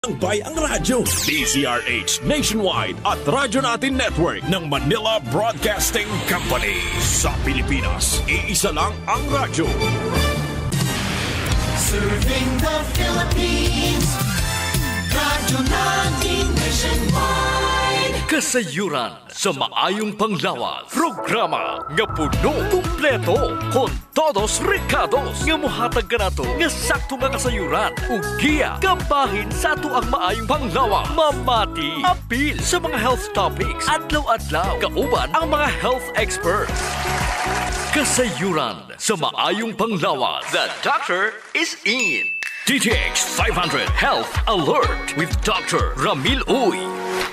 Bay ang radyo, DZRH Nationwide at Radyo Natin Network ng Manila Broadcasting Company. Sa Pilipinas, iisa lang ang radyo. Serving the Philippines, Radyo Natin Nationwide. Kasayuran sa maayong panglawas. Programa nga puno, kumpleto, con todos recados. Nga muhatag ka na to, nga sakto nga kasayuran. Ugiya, kabahin sa ato ang maayong panglawas. Mamati, apil sa mga health topics. Adlaw-adlaw, kauban ang mga health experts. Kasayuran sa maayong panglawas. The doctor is in. DTX 500 Health Alert with Dr. Ramil Uy.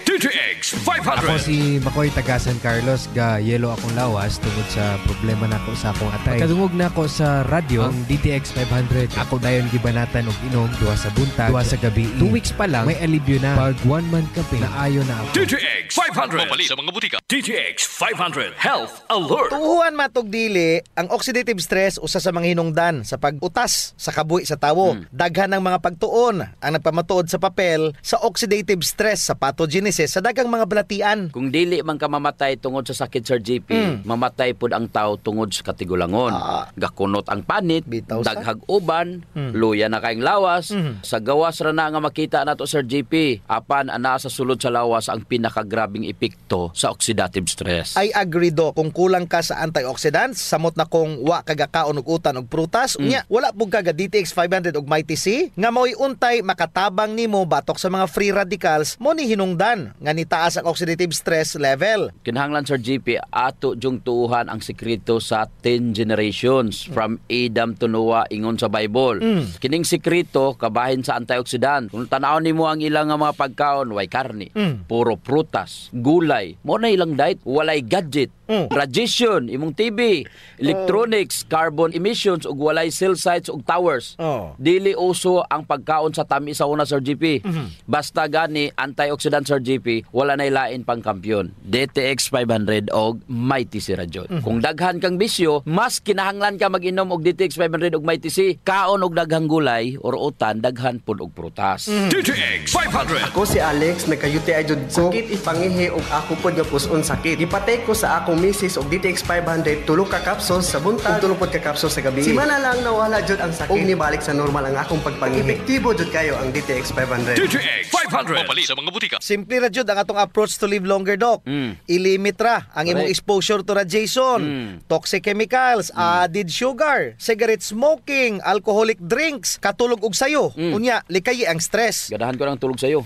DTX 500. Ako si Makoy taga San Carlos, ga yelo akong lawas tungod sa problema nako sa akong atay. Kadungog nako sa radyo ang DTX 500. Ako dayon gibanatan og inom duha sa buntag, duha sa gabi. 2 weeks pa lang may alibyo na. Pag 1 month campaign na ayo na ako. DTX 500 mabali sa mga butika. DTX 500 Health Alert. Tuhuan matog dili ang oxidative stress usa sa mga hinungdan sa pag-utas sa kabuhi sa tawo. Daghan ng mga pagtuon ang nagpamatuod sa papel sa oxidative stress sa pathogenesis sa daghang mga balatian. Kung dili man ka mamatay tungod sa sakit, Sir JP, mamatay pud ang tao tungod sa katigulangon. Gakunot ang panit, daghag uban, luya na kaing lawas. Sa gawas ra na nga makita nato, Sir JP, apan ana sa sulod sa lawas ang pinakagrabing epekto sa oxidative stress. I agree do. Kung kulang ka sa antioxidants, samot na kung wa kagakaon og utan og prutas, unya wala pug kaga DTX 500 og Mighty C nga mo'y untay makatabang nimo batok sa mga free radicals mo ni hinungdan nga nitaas ang oxidative stress level. Kinahanglan, Sir JP, ato jung tuuhan ang sekreto sa 10 generations from Adam to Noah ingon sa Bible. Kining sekreto kabahin sa antioxidant. Kung tanaw nimo ang ilang mga pagkaon, way karne, puro prutas, gulay, mo na ilang diet, walay gadget, radiation, imong TV, electronics, carbon emissions ug walay cell sites ug towers. Dili uso ang pagkaon sa tamis sa una, Sir JP. Basta gani antioxidant, Sir JP, wala nay lain pang kampyon. DTX 500 og Mighty C Radyon. Kung daghan kang bisyo, mas kinahanglan ka mag-inom og DTX 500 og Mighty C. Kaon og daghang gulay or utan, daghan pud og prutas. DTX 500. Ako si Alex, nagka-UTI jud ko. Sakit ipangihi og ako pod nga puson sakit. Gipatay ko sa akong misis og DTX 500 tulo ka capsules sa buntag, tulo pod ka capsules sa gabi. Simana lang nawala jud ang sakit. Og nibalik sa normal ang akong pagpangihi. Epektibo jud kayo ang DTX 500. DTX 500 mabali sa mga butika. Simple ra jud ang atong approach to live longer, Doc. I-limit ra ang imong exposure to radiation, toxic chemicals, added sugar, cigarette smoking, alcoholic drinks, katulog og sayo. Unya, likayi ang stress. Gadahan ko ng tulog sayo.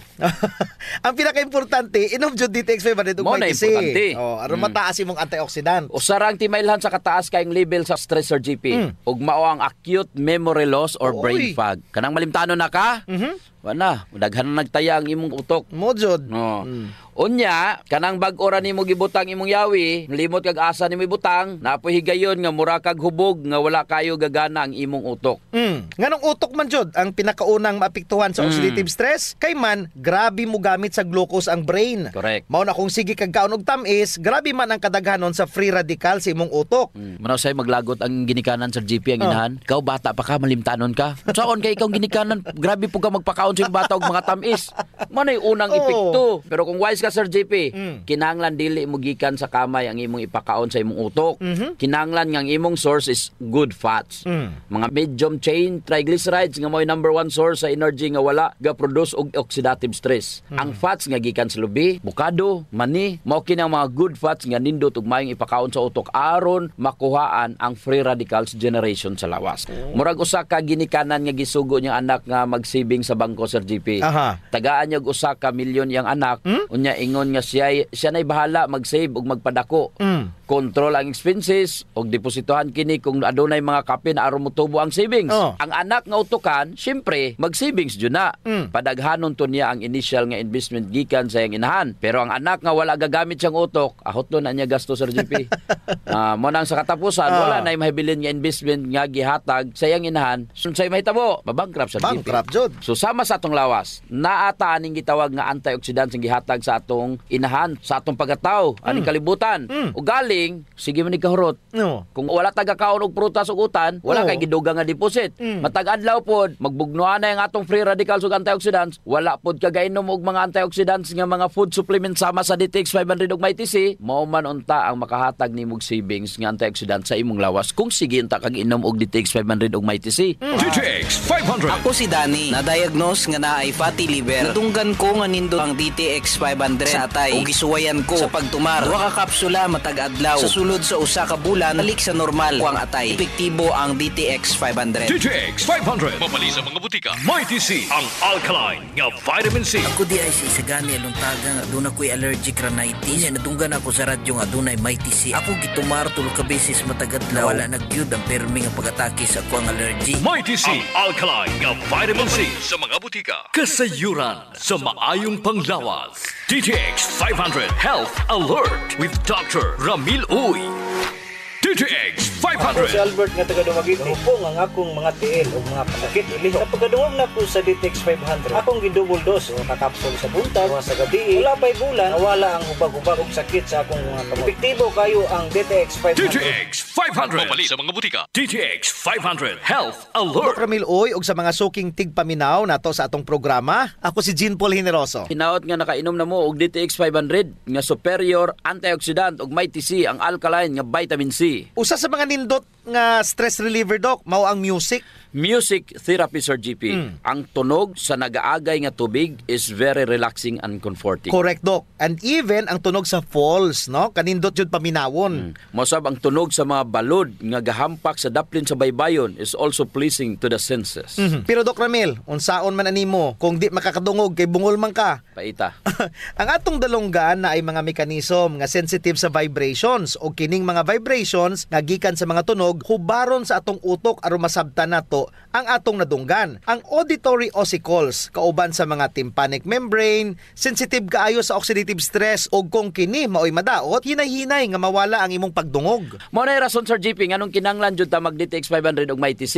Ang pinaka-importante, inom jud DTX 500 ug Mighty C. Aron mataas imong antioxidant. Usarang timailhan sa kataas kayong level sa stress, Sir JP. Ug mao ang acute memory loss or brain fog. Kanang malimtanon na ka? Wala, daghan na nagtaya ang imong utok. Mo jud. Unya, kanang bag-o ra nimo gibutang imong yawi, limot kag asa nimo ibutang, napoy higayon nga mura kag hubog nga wala kayo gagana ang imong utok. Nganong utok man jud ang pinakaunang maapektuhan sa oxidative stress, kay man grabe mo gamit sa glucose ang brain. Correct. Mao na kung sige kag kaon og tamis, grabe man ang kadaghanon sa free radical sa imong utok. Manaw say maglagot ang ginikanan, Sir JP, ang inahan. Ikaw bata pa ka, malimtanon ka. Saon kay ikaw ginikanan, grabe po ka magpakaon sa bata og mga tamis. Manay unang epekto. Pero kung wise ka, Sir JP, kinahanglan dili mo gikan sa kamay ang imong ipakaon sa imong utok. Kinahanglan nga ang imong source is good fats. Mga medium chain triglycerides nga mo'y number 1 source sa energy nga wala ga-produce og oxidative stress. Ang fats nga gikan sa lubi, bukado, mani, mao kini ang mga good fats nga nindot ug maayong ipakaon sa utok aron makuhaan ang free radicals generation sa lawas. Murag usa ka ginikanan nga gisugo niyang anak nga mag-saving sa bangko, Sir JP. Tagaan niya og usa ka milyon yang anak. Unya ingon nga siya nay bahala mag-save ug magpadako. Control ang expenses og depositohan kini kung adunay mga kape na aron motubo ang savings. Ang anak nga utukan, syempre mag-savings jud na. Padaghanon to niya ang initial nga investment gikan sa iyang inahan. Pero ang anak nga wala gagamit siyang utok, ahot do na niya gasto, Sir JP. Mo nang sa katapusan wala na mahibilin nga investment nga gihatag sa iyang inahan. Unsay mahitabo? Mabankrupt, Sir JP. Bankrupt jud. So sama sa atong lawas, naata aning gitawag nga antioxidants ang gihatag sa atong inahan, sa atong pagkatao, aning kalibutan. Ugali Meaning, sige man kahurot. No. Kung wala taga-kaon og prutas ug utan, wala Oo. kay gidugang nga deposit. Matag adlaw pod, magbugnuan na yung atong free radicals ug antioxidants, wala pod ka gainom og mga antioxidants nga mga food supplements sama sa DTX 500 ug MyTC, mao man unta ang makahatag nimog savings nga antioxidant sa imong lawas kung sige unta kag inom og DTX 500 ug MyTC. DTX 500. Ako si Danny, na-diagnose nga naay fatty liver. Nadunggan ko nga nindo ang DTX 500 sa atay ug gisuwayan ko sa pagtumar. Duha ka kapsula matag adlaw. Sa sulod sa usa ka bulan, balik sa normal ko ang atay. Epektibo ang DTX 500. DTX 500. Mabali sa mga butika. MyTC, ang alkaline nga vitamin C. Ako di ay isagani aluntaga nga doon ako'y allergic rhinitis. Nadunggan ako sa radyo nga doon ay MyTC. Ako gitumar tulo ka beses matag adlaw. Wala nagyud ang permi nga pag-atake sa ako ang allergy. MyTC, ang alkaline nga vitamin C sa mga butika. Kasayuran sa maayong panglawas. DTX 500 Health Alert with Dr. Ramil Uy. DTX Ako si 500. Albert nga taga Dumaguete. Hupong ang akong mga tiil o mga pasakit iliho. Sa pagkadungog na ko sa DTX 500, akong gidouble dose o kakapsul sa buntag, mga sa gabi. Wala pa'y bulan, nawala ang hubag-hubag og sakit sa akong mga kamot. Epektibo kayo ang DTX 500. DTX 500. Mabali sa mga butika. DTX 500 Health Dok Alert. Ramil Oy, ug sa mga suking tigpaminaw nato sa atong programa, ako si Jean Paul Generoso. Hinaot nga nakainom na mo og DTX 500 nga superior antioxidant ug MyTC ang alkaline nga vitamin C. Usa sa mga nindot nga stress reliever, Doc, mao ang music. Music therapy, Sir GP. Ang tunog sa nagaagay nga tubig is very relaxing and comforting. Correct, Doc. And even ang tunog sa falls, no? Kanindot yun paminawon. Mosab ang tunog sa mga balod nga gahampak sa daplin sa baybayon is also pleasing to the senses. Pero Doc Ramil, unsaon man animo kung di makakadungog kay bungol man ka? Paita. Ang atong dalunggan na ay mga mekanism nga sensitive sa vibrations o kining mga vibrations nga gikan sa mga tunog hubaron sa atong utok aron masabtan nato ang atong nadunggan. Ang auditory ossicles kauban sa mga tympanic membrane, sensitive kaayo sa oxidative stress o kung kini maoy madaot, hinay-hinay nga mawala ang imong pagdungog. Mao na rason, Sir GP, nganong kinanglan jud ta mag DTX 500 ug MyTC.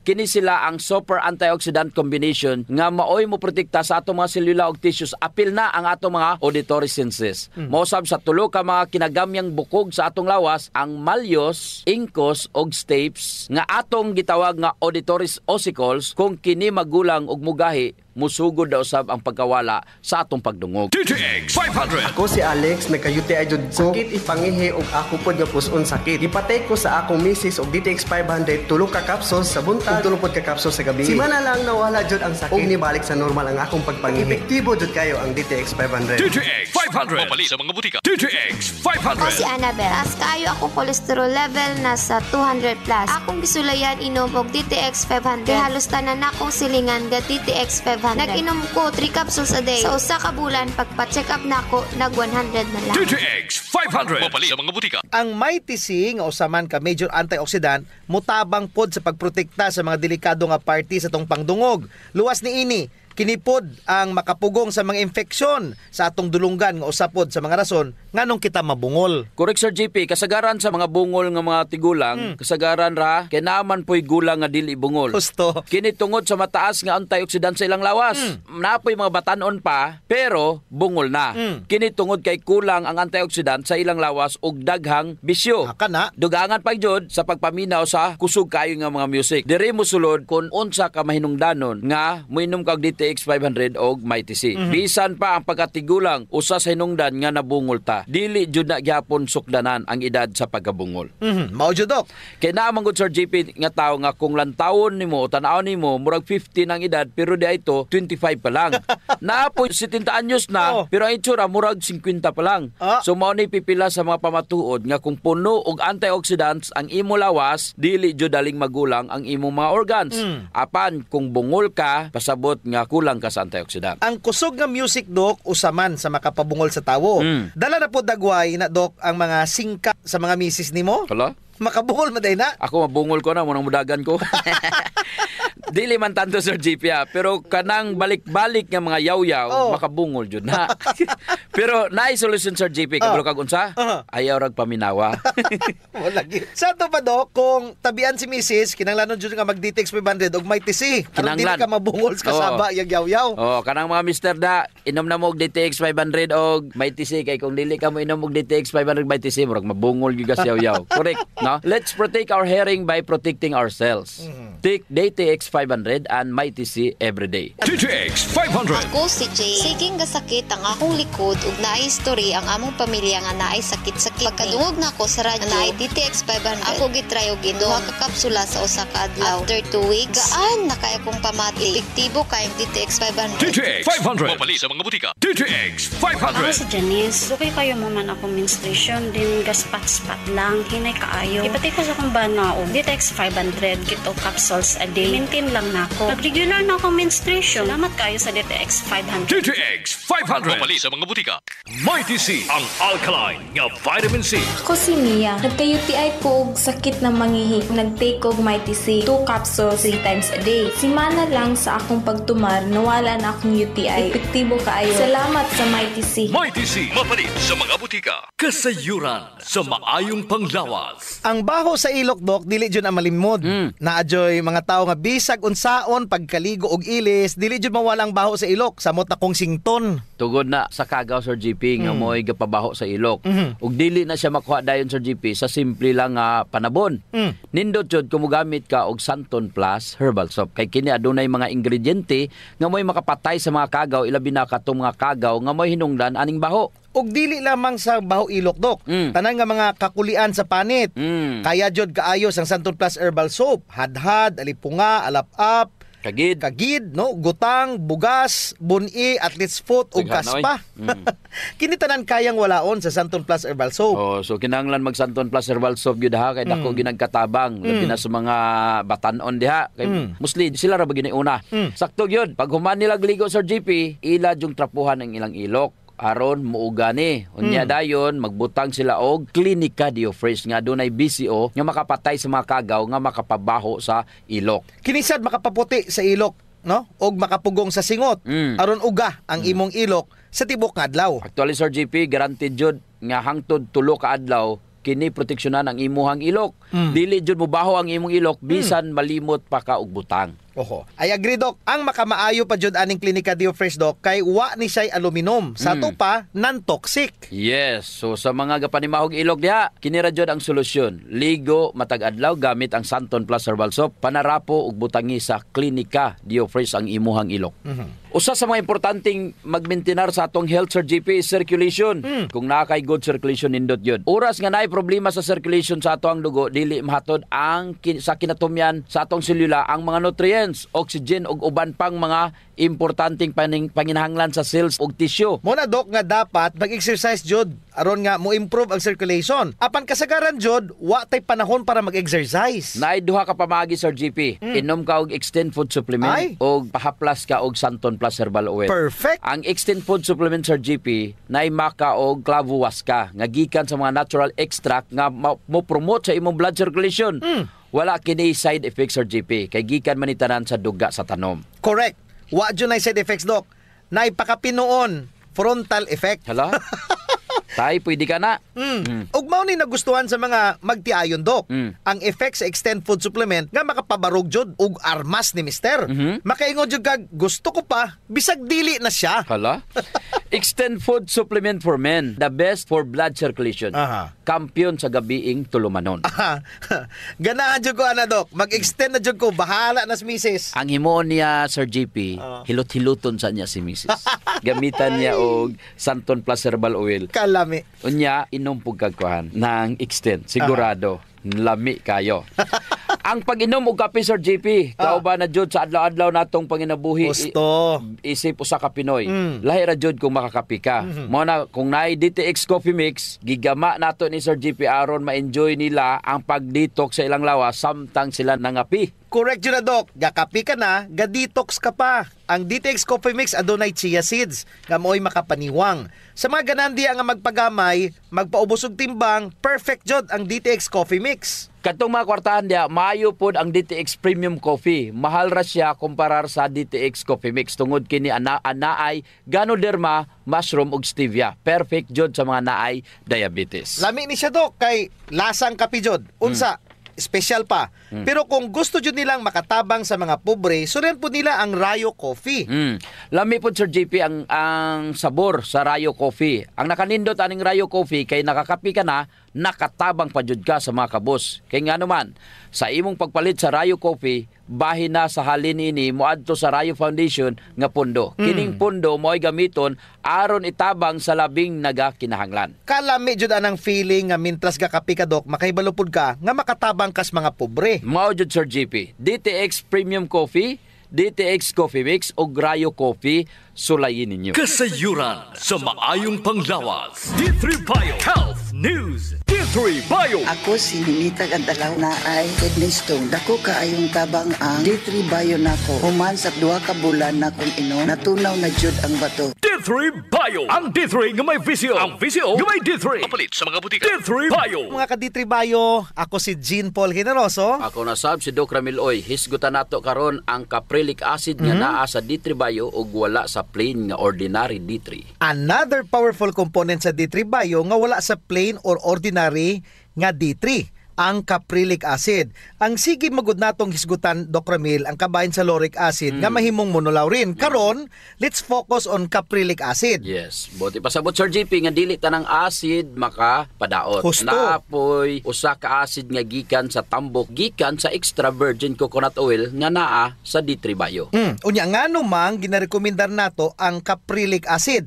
Kini sila ang super antioxidant combination nga maoy mo protekta sa atong mga selula ug tissues apil na ang atong mga auditory senses. Mosab sa tulo ka mga kinagamyang bukog sa atong lawas, ang malleus, incus ug stapes nga atong gitawag nga auditory ossicles kung kini magulang ug mugahi musugod daw sab ang pagkawala sa atong pagdungog. DTX 500. Ako si Alex, nagkayuti ay jud ko. Sakit ipangihi og ako pod nga puson sakit. Gipatay ko sa akong misis og DTX 500 tulo ka capsules sa buntag, tulo pod ka capsules sa gabi. Si mana lang nawala jud ang sakit. Og nibalik sa normal ang akong pagpangihi. Epektibo jud kayo ang DTX 500. DTX 500. Mabali sa mga butika. DTX Ako si 500. Annabel. As kayo akong cholesterol level nasa 200 plus. Akong gisulayan inom og DTX 500. Kaya halos tanan akong silingan ga DTX 500. Nag-inom ko 3 capsules a day. Sa usa ka bulan, pagpa-check up nako nag 100 na lang. DTX 500. Mabali sa mga butika. Ang MyTC nga usaman ka major antioxidant mutabang pod sa pagprotekta sa mga delikado nga party sa tong pangdungog. Luwas ni ini kinipod ang makapugong sa mga infeksyon sa atong dulunggan nga usapod sa mga rason nganong kita mabungol. Correct, Sir GP, kasagaran sa mga bungol nga mga tigulang, kasagaran ra kay naman po'y gulang nga dili bungol. Gusto. Kini tungod sa mataas nga antioxidant sa ilang lawas. Napoy mga batanon pa, pero bungol na. Kini tungod kay kulang ang antioxidant sa ilang lawas ug daghang bisyo. Aka na. Dugangan pa jud sa pagpaminaw sa kusog kayo nga mga music. Diri mo sulod kung unsa ka mahinungdanon nga moinom kag DTX 500 og MyTC. Bisan pa ang pagkatigulang usa sa hinungdan nga nabungol ta. Dili jud na gyapon sukdanan ang edad sa pagkabungol. Mao jud, Doc. Kay naman gud, Sir GP, nga tao nga kung lantawon nimo, tan-aw nimo murag 50 ang edad pero di ito 25 pa lang. Naapoy 70 anyos na pero ang itsura murag 50 pa lang. So mao ni pipila sa mga pamatuod nga kung puno og antioxidants ang imo lawas, dili jud daling magulang ang imong mga organs. Apan kung bungol ka, pasabot nga kulang ka sa antioxidant. Ang kusog nga music, Doc, usaman sa makapabungol sa tawo. Dala na po dagway na, Doc, ang mga singka sa mga misis nimo? Hala? Makabungol maday na. Ako mabungol ko na, munang mudagan ko. Dili man tanto Sir JP pero kanang balik-balik nga mga yaw-yaw, makabungol jud na. Pero naay solusyon Sir JP, kabalo kag unsa? Ayaw rag paminawa. Wala gyud. Sa to pa do, kung tabian si Mrs. kinanglanon jud nga mag-DTX 500 og may TC. Aron dili ka mabungol sa kasaba yang yaw-yaw. Kanang mga mister da, inom na mo og DTX 500 og may TC kay kung dili ka mo inom og DTX 500 may TC, murag mabungol gyud ka yaw-yaw. Correct, no? Let's protect our hearing by protecting ourselves. Take DTX 500 and Mighty C every day. DTX 500. Ako si Jay. Siging gasakit ang akong likod ug naay history ang among pamilya nga naay sakit-sakit. Pagkadungog na ako sa radyo naay DTX 500. Ako gitry og duha ka kapsula sa usa ka adlaw. After 2 weeks, gaan na kay akong pamati. Epektibo kay ang DTX 500. DTX 500. Mapali sa mga butika. DTX 500. Ako si Janice. Okay kayo mo man akong menstruation din gaspat-spat lang. Hinay kaayo. Ipati ko sa kong bana og DTX 500 kito capsules a day. Maintain lang na ako. Pag-regular na akong menstruation. Salamat kayo sa DTX 500. DTX 500. Mapali sa mga butika. Mighty C, ang alkaline nga vitamin C. Ako si Mia. Nagka-UTI ko og sakit na mangihi. Nag-take og Mighty C 2 capsules 3 times a day. Simana lang sa akong pagtumar, nawala na akong UTI. Epektibo kaayo. Salamat sa Mighty C. Mighty C, mapali sa mga butika. Kasayuran sa maayong panglawas. Ang baho sa ilok, Dok, dili jud ang malimod. Naadyoy mga tao nga bisag unsaon pagkaligo og ilis, dili jud mawala ang baho sa ilok. Samot na kong sington. Tugod na sa kagaw Sir GP nga mo'y gapabaho sa ilok. Ug dili na siya makuha dayon Sir GP sa simple lang nga panabon. Nindot jud kung mogamit ka og Santon Plus herbal soap. Kay kini adunay mga ingrediente nga mo'y makapatay sa mga kagaw, ilabi na katong mga kagaw nga mo'y hinungdan aning baho. Og dili lamang sa baho ilok, Dok. Tanan nga mga kakulian sa panit. Kaya jud kaayos ang Santon Plus herbal soap. Hadhad, alipunga, alap-ap, kagid, no, gutang, bugas, buni, athlete's foot ug kaspa. Kini tanan kayang walaon sa Santon Plus herbal soap. So kinahanglan mag Santon Plus herbal soap gyud ha kay dako ginagkatabang labi na sa mga batanon diha kay mostly sila ra ba giniuna. Sakto gyud pag human nila gligo Sir GP, ila jung trapuhan ang ilang ilok. Aron muuga ni. Unya dayon magbutang sila og Clinica Diofresh nga dunay BCO nga makapatay sa mga kagaw nga makapabaho sa ilok. Kinisad makapaputi sa ilok, no? Og makapugong sa singot. Aron uga ang imong ilok sa tibok nga adlaw. Actually Sir GP, guaranteed jud nga hangtod 3 ka adlaw kini proteksyonan ang imuhang ilok. Dili jud mobaho ang imong ilok bisan malimot pa ka og butang. Oho. I agree, Dok. Ang makamaayo pa jud aning Clinica Diofresh, Dok, kay wa ni siya aluminum. Sa to pa, non-toxic. Yes. So sa mga gapanimahog ilok diha, kini ra jud ang solusyon. Ligo matag adlaw gamit ang Santon Plus herbal soap, panarapo ug butangi sa Clinica Diofresh ang imuhang ilok. Usa sa mga importanteng magmaintenar sa atong health Sir GP is circulation. Kung naa kay good circulation nindot yun. Oras nga naay problema sa circulation sa atong dugo, dili mahatod ang sa kinatumyan sa atong selula ang mga nutrients, oxygen ug uban pang mga importanteng panginahanglan sa cells ug tissue. Muna, Dok, nga dapat mag-exercise jud aron nga mo improve ang circulation. Apan kasagaran jud wa tay panahon para mag-exercise. Naay duha ka pamagi Sir GP. Inom ka og Extend Food Supplement og pahaplas ka og Santon Plus herbal oil. Perfect. Ang Extend Food Supplement Sir GP naay maka og clavo waska nga gikan sa mga natural extract nga mo promote sa imong blood circulation. Wala kini side effects Sir GP kay gikan man ni tanan sa duga sa tanom. Correct. Wa jud nay side effects, Dok. Nay pakapinuon frontal effect. Hala? Tay, pwede ka na. Ug mao ni nagustuhan sa mga magtiayon, Dok. Ang effect sa Extend Food Supplement nga makapabarog jud ug armas ni mister. Makaingon jud kag gusto ko pa bisag dili na siya. Hala? Extend Food Supplement for Men, the best for blood circulation. Kampiyon sa gabiing tulumanon. Ganahan jud ko ana, Dok. Mag-extend na jud ko, bahala na si Mrs. Ang himo niya Sir GP, hilot-hiluton sa niya si Mrs. Gamitan niya og Santon Plus herbal oil. Kalami. Unya inom pug kagkuhan ng Extend. Sigurado lami kayo. Ang pag-inom og kape, Sir JP, kauban na jud sa adlaw-adlaw natong panginabuhi. Gusto. Isip usa ka Pinoy. Lahi ra jud kung makakape ka. Mo na kung naay DTX Coffee Mix, gigama nato ni Sir JP aron ma-enjoy nila ang pag-detox sa ilang lawas samtang sila nangapi. Correct yun na, Doc. Gakapi ka na, ga-detox ka pa. Ang DTX Coffee Mix adunay chia seeds, nga mo'y makapaniwang. Sa mga ganandi nga magpagamay, magpaubos og timbang, perfect jud ang DTX Coffee Mix. Katong mga kwartahan dia, maayo pod ang DTX Premium Coffee. Mahal ra siya kumparar sa DTX Coffee Mix tungod kini anaay Ganoderma, mushroom ug stevia. Perfect jud sa mga naay diabetes. Lami ni siya, Doc, kay lasang kape jud. Unsa? Special pa. Pero kung gusto jud nilang makatabang sa mga pobre, suren po nila ang Rayo Coffee. Lami po, Sir JP, ang sabor sa Rayo Coffee. Ang nakanindot aning Rayo Coffee kay nakakapi ka na, nakatabang pa jud ka sa mga kabos. Kay nga naman, sa imong pagpalit sa Rayo Coffee, bahin na sa halin ini moadto sa Rayo Foundation nga pundo. Kining pundo mo'y gamiton aron itabang sa labing nagakinahanglan. Kalami jud anang feeling nga mintras gakapi ka, Doc, makahibalo pud ka nga makatabang kas mga pobre. Mao jud, Sir JP. DTX Premium Coffee, DTX Coffee Mix o Rayo Coffee, sulayin ninyo. Kasayuran sa maayong panglawas. D3 Bio Health News. D3 Bio. Ako si Ninita Gandalaw na ay kidney stone. Dako kaayong tabang ang D3 Bio nako. Human sa 2 ka bulan na kung inom, natunaw na jud ang bato. D3 Bio. Ang D3 nga may visio. Ang visio nga may D3. Kapalit sa mga butika. D3 Bio. Mga ka D3 Bio, ako si Jean Paul Generoso. Ako na sab si Doc Ramil Oy. Hisgutan nato karon ang caprilic acid nga naa sa D3 Bio ug wala sa plain nga ordinary D3. Another powerful component sa D3 Bio nga wala sa plain or ordinary nga D3, ang caprilic acid. Ang sige magud natong hisgutan, Doc Ramil, ang kabahin sa lauric acid nga mahimong monolaurin. Karon, let's focus on caprilic acid. Yes. Buti pasabot, Sir JP, nga dili tanang acid makapadaot. Husto. Naapoy usa ka acid nga gikan sa tambok, gikan sa extra virgin coconut oil nga naa sa D3 Bio. Unya ngano mang ginarekomendar nato ang caprilic acid.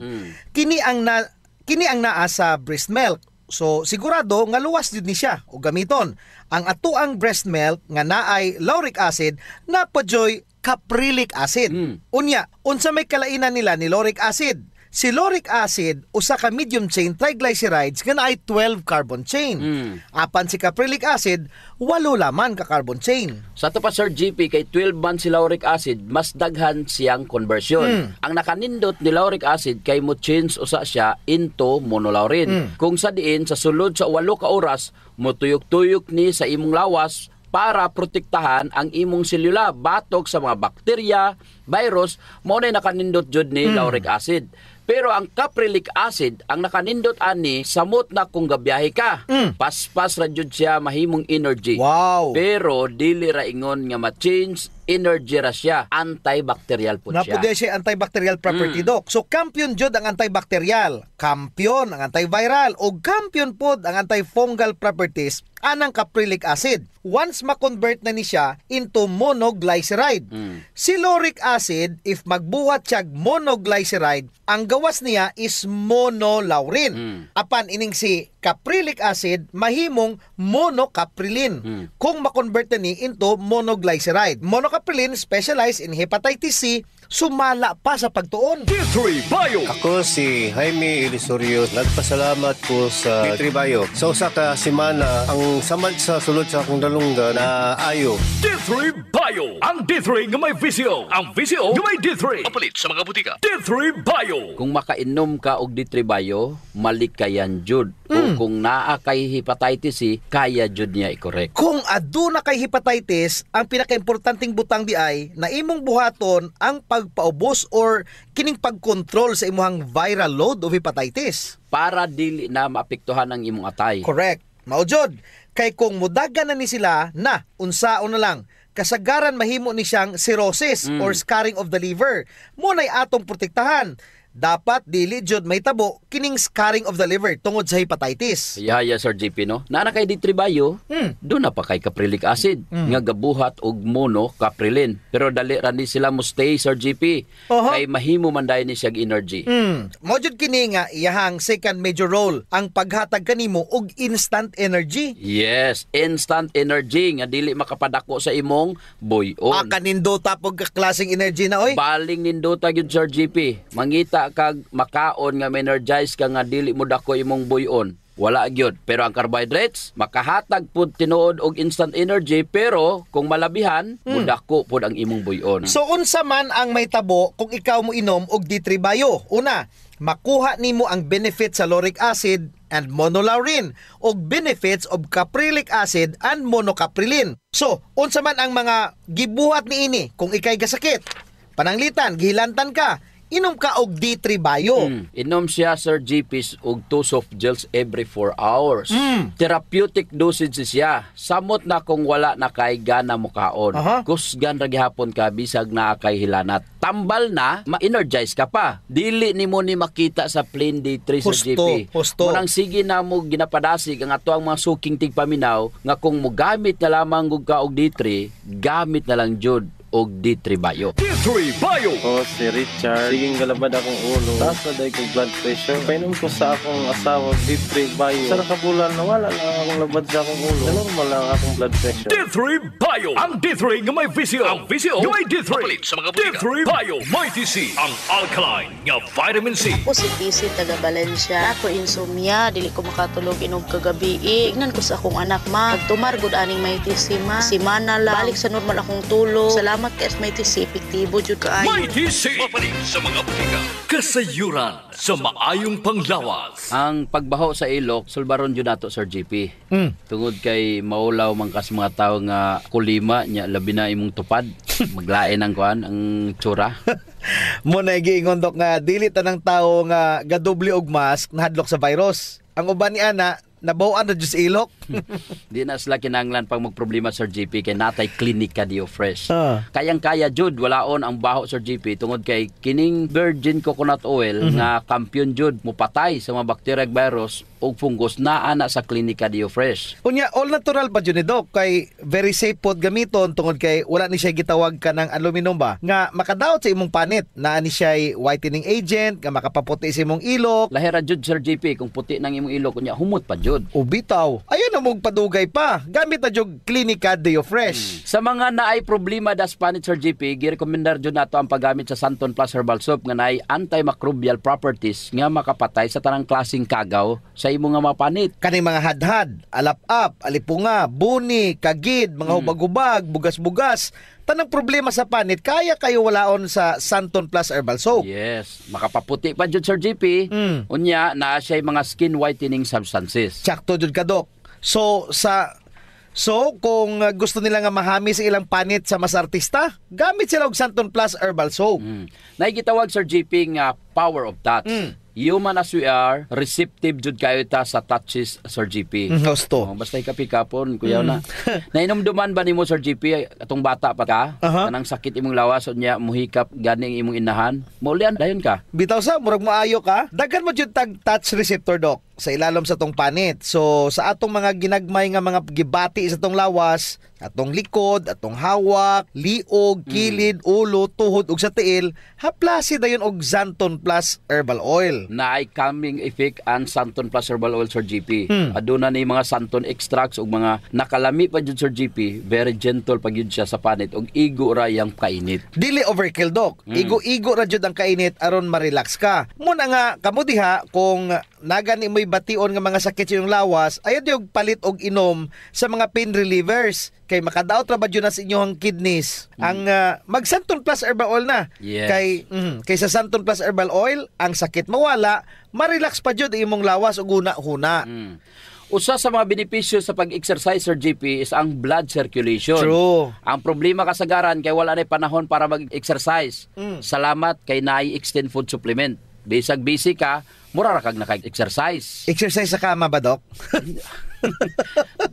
Kini ang naa sa breast milk. So sigurado nga luwas jud ni siya o gamiton. Ang atuang breast milk nga naay lauric acid napajoy caprilic acid. Unya, unsa may kalainan nila ni lauric acid? Si lauric acid usa ka medium chain triglycerides nga naay 12 carbon chain. Apan si caprilic acid 8 laman ka carbon chain. Sa to pa, Sir JP, kay 12 man si lauric acid, mas daghan siyang conversion. Ang nakanindot ni lauric acid kay mo change usa siya into monolaurin. Kung sa diin sa sulod sa 8 ka oras motuyok-tuyok ni sa imong lawas para protektahan ang imong selula batok sa mga bakterya, virus, mao na nakanindot jud ni lauric acid. Pero ang caprilic acid, ang nakanindot ani, samot na kung gabiyahe ka. Paspas ra jud siya mahimong energy. Wow. Pero dili ra ingon nga ma-change energy ra siya. Antibacterial po siya. Napudya siya antibacterial property, Doc. So kampiyon jud ang antibacterial, kampiyon ang antiviral, o kampiyon pod ang antifungal properties anang caprilic acid. Once ma-convert na ni siya into monoglyceride. Si lauric acid, if magbuhat siya monoglyceride, ang gawas niya is monolaurin. Apan ining si caprilic acid, mahimong monocaprilin. Kung ma-convert na ni into monoglyceride. Monocaprilin specialized in hepatitis C, sumala pa sa pagtuon. D3 Bio. Ako si Jaime Ilisorio. Nagpasalamat ko sa D3 Bio. Sa usa ka semana, ang samad sa sulod sa akong dalungga na ayo. D3 Bio. Ang D3 nga may visio. Ang visio nga may D3. Kapalit sa mga butika. D3 Bio. Kung makainom ka og D3 Bio, malikayan jud. Kung naa kay hepatitis C, kaya jud niya i-correct. Kung aduna kay hepatitis, ang pinakaimportanteng butang di ay na imong buhaton ang pagpaubos or kining pagkontrol sa imong viral load of hepatitis para dili na maapektuhan ang imong atay. Correct. Maujod, kay kung mudagan na ni sila na unsaon na lang, kasagaran mahimo ni siyang cirrhosis or scarring of the liver. Munay atong protektahan. dapat dili jud may tabo kining scarring of the liver tungod sa hepatitis. Yaya Sir JP no. Nana kay D3 Bio, do na pa kay caprylic acid nga gabuhat og monocaprilin. Pero dali ra ni sila mo stay Sir JP. Kay mahimo man dayon ni siya energy. Mo jud kini nga iyahang second major role ang paghatag kanimo og instant energy. Yes, instant energy nga dili makapadako sa imong buyon. Kanindota pog klaseng energy na oy. Baling nindota gyud Sir JP. Mangita kag makaon nga energize ka nga dili mo dako imong buyon. Wala gyud. Pero ang carbohydrates makahatag pud tinuod og instant energy pero kung malabihan mudako pud ang imong buyon. So unsa man ang may tabo kung ikaw mo inom og D3 Bio? Una, makuha nimo ang benefits sa lauric acid and monolaurin og benefits of caprylic acid and monocaprilin. So, unsa man ang mga gibuhat niini kung ikay gasakit? Pananglitan, gihilantan ka, inom ka og D3 Bio. Inom siya Sir JP og 2 soft gels every 4 hours. Therapeutic dosage siya. Samot na kung wala na kay gana mo kaon. Kusgan ra gihapon ka bisag na kay hilanat. Tambal na, ma-energize ka pa. Dili nimo ni makita sa plain D3 Sir JP. Munang sige na mo ginapadasig ang ato ang mga suking tigpaminaw nga kung mo gamit na lamang gug ka og D3, gamit na lang jud og D3 Bio. D3 Bio! Si Richard. Siging galabad akong ulo. Taas na dahil kong blood pressure. Painom ko sa akong asawa D3 Bio. Sa nakabulan na wala lang akong labad sa akong ulo. Normal lang akong blood pressure. D3 Bio! Ang D3 nga may visio. Ang visio nga may D3. Sa mga D3 Bio. May TC. Ang alkaline nga vitamin C. Ako si TC taga Valencia. Ako insomnia. Dili ko makatulog inog kagabi. Ignan ko sa akong anak ma. Pagtumar gud aning may TC ma. Simana lang. Balik sa normal akong tulog. Salamat kay may TC. Epektibo jud kaayo. May TC. Mapalit sa mga butika. Kasayuran sa maayong panglawas. Ang pagbaho sa ilok, sulbaron jud nato Sir JP. Tungod kay maulaw man kas mga tawo nga kulima nya labi na imong tupad. Maglain ang kuan ang tsura. Mo na giingon dok nga dili tanang tawo nga gadoble og mask nahadlok sa virus. Ang uban ni ana nabawan na jud sa ilok. Di na sila kinanglan pag magproblema Sir JP kay natay Clinica Dio Fresh. Kayang-kaya jud walaon ang baho Sir JP tungod kay kining virgin coconut oil nga kampiyon jud mupatay sa mga bacteria ug virus ug fungus naa na sa Clinica Dio Fresh. Unya all natural pa jud ni Doc kay very safe pod gamiton tungod kay wala ni siya gitawag ka ng aluminum ba nga makadaot sa imong panit. Naa ni siya whitening agent nga makapaputi sa imong ilok. Lahira jud Sir JP kung puti nang imong ilok unya humot pa jud. Ubitaw. Ayun na mong padugay pa. Gamit na jud Clinica Dio Fresh. Sa mga naay problema das panit Sir JP, girekomendar jud nato ang paggamit sa Santon Plus Herbal Soap nga naay antimicrobial properties nga makapatay sa tanang klaseng kagaw sa imong nga mapanit. Kaning mga hadhad, alap-ap, alipunga, buni, kagid, mga hubag-hubag, bugas-bugas, tanang problema sa panit, kaya kayo walaon sa Santon Plus Herbal Soap. Yes, makapaputi pa jud Sir JP. Unya na siya mga skin whitening substances. Sakto jud ka Dok. So kung gusto nila nga mahami sa ilang panit sa mas artista, gamit sila og Santon Plus Herbal Soap. Naigitawag Sir JP nga power of touch. Human as we are, receptive jud kayo ta sa touches Sir JP. Gusto. Basta ikapikapon, kuyaw na. Nainomduman ba nimo Sir JP atong bata pa ka? Kanang sakit imong lawas unya muhikap ganing imong inahan? Maulian dayon ka. Bitaw sa murag maayo ka. Daghan mo jud tag touch receptor Dok sa ilalom sa tong panit. So sa atong mga ginagmay nga mga gibati sa tong lawas, atong likod, atong hawak, liog, kilid, ulo, tuhod ug sa tiil, haplasi dayon og Santon Plus Herbal Oil. Naay calming effect ang Santon Plus Herbal Oil Sir JP. Aduna ni mga Santon extracts ug mga nakalami pa jud Sir JP, very gentle pa gyud siya sa panit ug igo ra yang kainit. Dili overkill Dok. Igo-igo ra jud ang kainit aron ma-relax ka. Muna nga kamo diha kung nagani mo'y bation nga mga sakit sa iyong lawas, ayaw yung palit og inom sa mga pain relievers. Kay makadaot ra ba yun na sa inyong kidneys. Ang mag Santon Plus Herbal Oil na. Yes. Kay sa Santon Plus Herbal Oil, ang sakit mawala, ma-relax pa yun imong lawas og una-huna. Usa sa mga benepisyo sa pag-exercise Sir JP is ang blood circulation. True. Ang problema kasagaran kay wala na panahon para mag-exercise. Salamat kay naay extend food supplement. Bisag busy ka, mura ra kag naka-exercise. Exercise sa kama ba, Dok?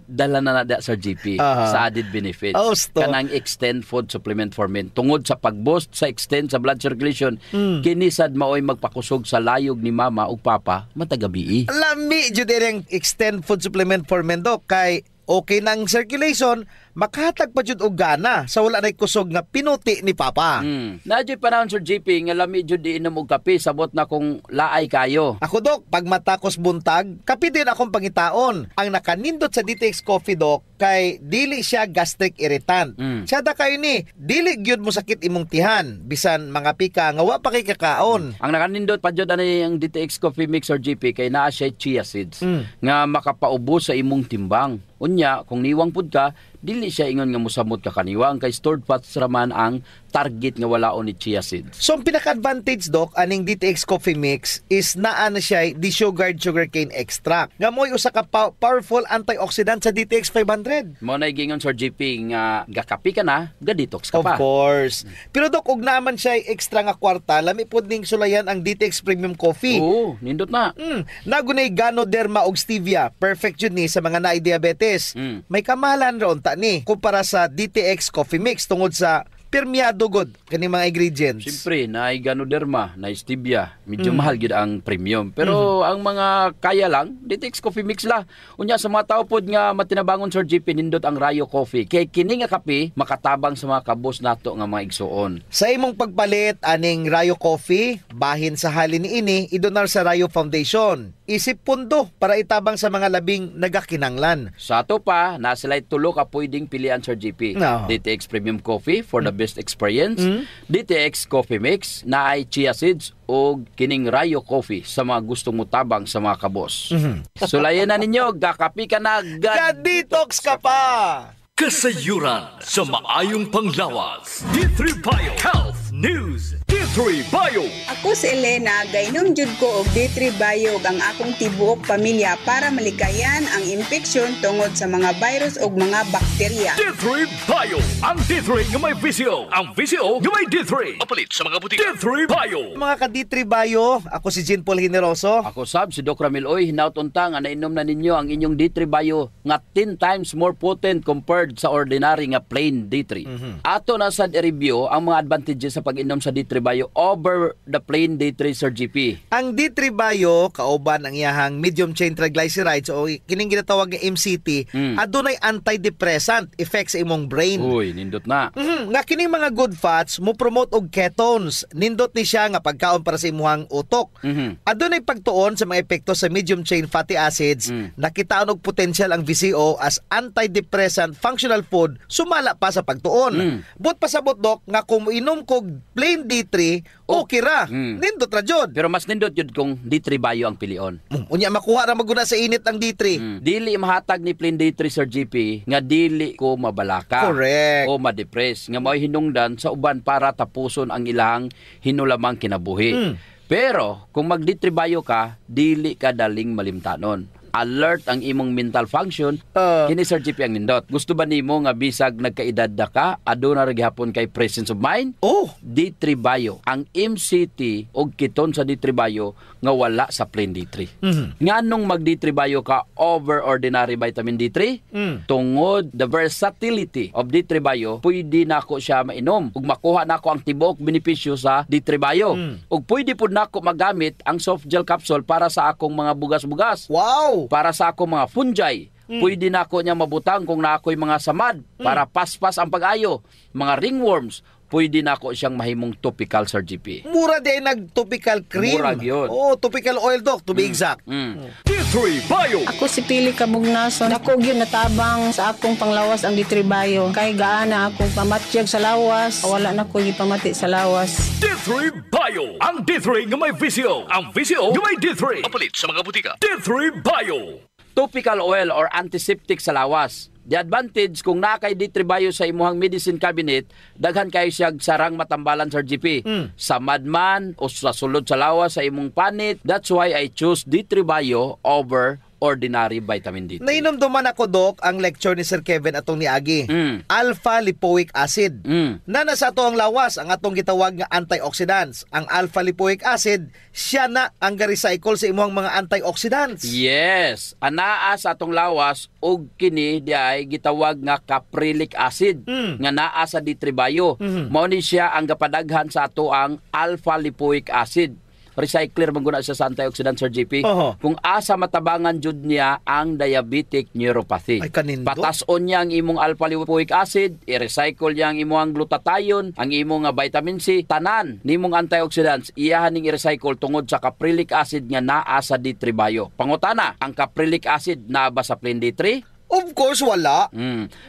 Dala na Sir GP sa added benefits. Kanang extend food supplement for men. Tungod sa pag-boost sa extend sa blood circulation, kinisad maoy magpakusog sa layog ni mama ug papa matagabi. Lami jud ang extend food supplement for men, Dok, kay okay nang circulation, makahatag pa jud og gana sa wala nay kusog nga pinuti ni papa. Nadyo panahon Sir JP nga lami jud iinom og kape sabot na kung laay kayo. Ako, Dok, pag matakos buntag, kape din akong pangitaon. Ang nakanindot sa DTX Coffee, Dok, kay dili siya gastric irritant. Siya da kayo ni, dili gyud mo sakit imong tihan bisan mga pika nga wa pa kay kakaon. Ang nakanindot pa jud ani ang DTX Coffee Mix Sir JP kay naa siya chia seeds nga makapaubos sa imong timbang. Unya, kung niwang pud ka, dili siya ingon nga mosamot ka kaniwang kay stored fats raman ang target nga walaon ni chia seeds. So ang pinaka-advantage, Doc, aning DTX Coffee Mix is naa na siya desugared sugarcane extract. Nga mo'y usa ka powerful antioxidant sa DTX 500. Mo na gingon Sir JP nga gakapi ka na, ga-detox ka pa. Of course. Pero Doc, ug naman siya extra nga kwarta, lami pud ning sulayan ang DTX Premium Coffee. Oo, nindot na. Nagunay Ganoderma og stevia. Perfect yun ni sa mga naay diabetes. May kamahalan ron ta ni kumpara sa DTX Coffee Mix tungod sa permeado god kani mga ingredients. Siyempre, na Ganoderma, na stevia, medyo mahal gid ang premium. Pero ang mga kaya lang, DTX Coffee Mix la. Unya sa mga tao pod nga matinabangon Sir JP nindot ang Rayo Coffee. Kay kini nga kape makatabang sa mga kabos nato nga mga igsuon. Sa imong pagpalit aning Rayo Coffee, bahin sa halin niini idonar sa Rayo Foundation. Isip pundo para itabang sa mga labing nagakinanglan. Sa ato pa, na sila tulo ka pwedeng pilian Sir JP. DTX Premium Coffee for the best experience, DTX Coffee Mix na ay chia seeds o kining Rayo Coffee sa mga gustong mutabang sa mga kabos. Sulayan na ninyo, gakapi ka na, ga-detox ka pa! Kasayuran sa maayong panglawas. D3 Bio Health News. D3 Bio. Ako si Elena, gainom jud ko og D3 Bio ang akong tibuok pamilya para malikayan ang infeksyon tungod sa mga virus o mga bakterya. D3 Bio. Ang D3 nga may VCO. Ang VCO nga may D3. Mapalit sa mga butika. D3 Bio. Mga ka D3 Bio, ako si Jean Paul Generoso. Ako si Doc Ramil Oy. Hinautunta nga nainom na ninyo ang inyong D3 Bio nga 10 times more potent compared sa ordinary nga plain D3. Ato na sa review ang mga advantages sa pag-inom sa D3 Bio over the plain D3 Sir GP. Ang D3 Bio kauban ang iyahang medium chain triglycerides o kining ginatawag nga MCT, adunay antidepressant effect sa imong brain. Uy, nindot na. Nga kining mga good fats mo promote og ketones. Nindot ni siya nga pagkaon para sa imong utok. Adunay pagtuon sa mga epekto sa medium chain fatty acids. Nakitaan og potential ang VCO as antidepressant functional food, sumala pa sa pagtuon. But pasabot, Doc, nga kung inom ko plain D3, okay ra. Nindot ra jud. Pero mas nindot jud kung D3 Bio ang pilion. Unya makuha ra maguna sa init ang D3. Dili mahatag ni plain D3 Sir GP nga dili ko mabalaka. Correct. O ma-depress nga mao hinungdan sa uban para tapuson ang ilang hinulamang kinabuhi. Pero kung mag D3 Bio ka, dili ka daling malimtanon. Alert ang imong mental function, kini Sir GP ang nindot. Gusto ba nimo nga bisag nagkaedad na ka, aduna ra gihapon kay presence of mind? D3 Bio. Ang MCT og keton sa D3 Bio nga wala sa plain D3. Nganong mag D3 Bio ka over ordinary vitamin D3? Tungod the versatility of D3 Bio, pwede nako siya mainom ug makuha nako ang tibuok benepisyo sa D3 Bio. Ug pwede pud nako magamit ang soft gel capsule para sa akong mga bugas-bugas. Wow! Para sa akong mga fungi. Pwede na ako niya mabutang kung na ako'y mga samad para paspas ang pag-ayo. Mga ringworms, pwede na ako siyang mahimong topical Sir GP. Mura din nag-topical cream. Mura yun. Topical oil, Doc, to be exact. D3 Bio. Ako si Pili Kabugnason. Ako gyud natabang sa akong panglawas ang D3 Bio. Kay gaana akong pamatyag sa lawas. Wala na ko gipamati sa lawas. D3 Bio. Ang D3 nga may VCO. Ang VCO nga may D3. Mapalit sa mga butika. D3 Bio. Topical oil or antiseptic sa lawas. The advantage kung nakay D3 Bio sa imuhang medicine cabinet, daghan kayo siyag sarang matambalan Sir GP. Sa madman o sa sulod sa lawas sa imong panit. That's why I choose D3 Bio over ordinary vitamin D3. Nainom duman ako, Dok, ang lecture ni Sir Kevin atong niagi. Alpha lipoic acid. Na nasa ato ang lawas ang atong gitawag nga antioxidants. Ang alpha lipoic acid, siya na ang ga-recycle sa imong mga antioxidants. Yes, anaa sa atong lawas og kini diay gitawag nga caprylic acid nga naa sa D3 Bio. Mao ni siya ang gapadaghan sa ato ang alpha lipoic acid. Recycler mangguna siya sa antioxidant, Sir JP. Kung asa matabangan jud niya ang diabetic neuropathy. Patason niya ang imong alpha lipoic acid, i-recycle niya ang imong glutathione, ang imong vitamin C, tanan nimong antioxidants iyahan ning i-recycle tungod sa caprylic acid nga naa sa D3 Bio. Pangutana, ang caprylic acid naa ba sa plain D3? Of course wala.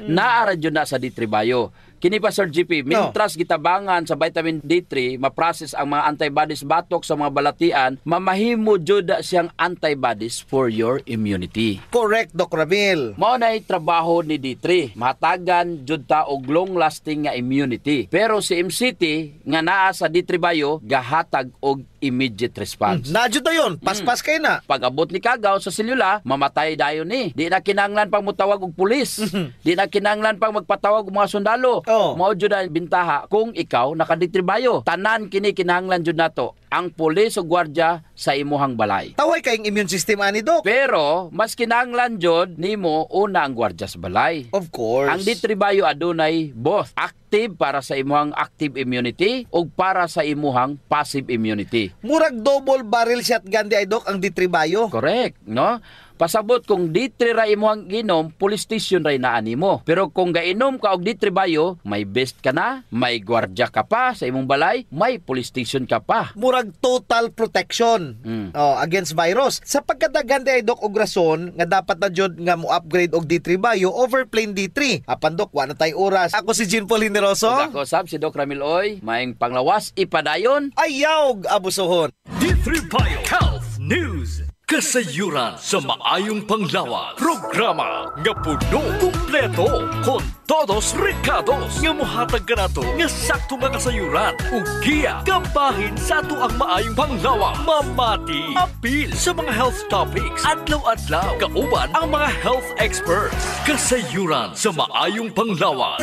Naara jud na sa D3 Bio. Kini pa, Sir GP, mintras gitabangan sa vitamin D3, ma-process ang mga antibodies batok sa mga balatian, mamahimo jud siyang antibodies for your immunity. Correct, Doc Ramil. Mao nay trabaho ni D3. Matagan jud ta og long-lasting nga immunity. Pero si MCT nga naa sa D3 Bio, gahatag og immediate response. Nadyo tayon, paspas kay na. Pag abot ni kagaw sa selula, mamatay dayon ni. Di na kinahanglan pang mutawag og pulis. Di na kinahanglan pang magpatawag og mga sundalo. Mao jud ang bintaha kung ikaw nakaditribayo. Tanan kini kinahanglan jud nato ang pulis o gwardiya sa imuhang balay. Taway kayong immune system ani, Dok. Pero mas kinahanglan jud nimo una ang gwardiya sa balay. Of course. Ang D3 Bio adunay both active para sa imuhang active immunity o para sa imuhang passive immunity. Murag double barrel shotgun di ay, Dok, ang D3 Bio. Correct, no? Pasabot kung D3 ra imong ginom, police station ra inaani mo. Pero kung gainom ka og D3 Bio, may best ka na, may gwardiya ka pa sa imong balay, may police station ka pa. Murag total protection against virus. Sa pagkadaghan di ay, Dok, og rason nga dapat na jud nga mo upgrade og D3 Bio over plain D3. Apan, Dok, wa na tay oras. Ako si Jean Paul Hineroso. Ako sab si Doc Ramil Oy, maing panglawas ipadayon. Ayaw abusohon. D3 Bio Health News. Kasayuran sa maayong panglawas. Programa nga puno, kumpleto, kon todos recados nga mohatag kanato nga sakto nga kasayuran ug giya kabahin sa ato ang maayong panglawas. Mamati apil sa mga health topics adlaw-adlaw kauban ang mga health experts. Kasayuran sa maayong panglawas.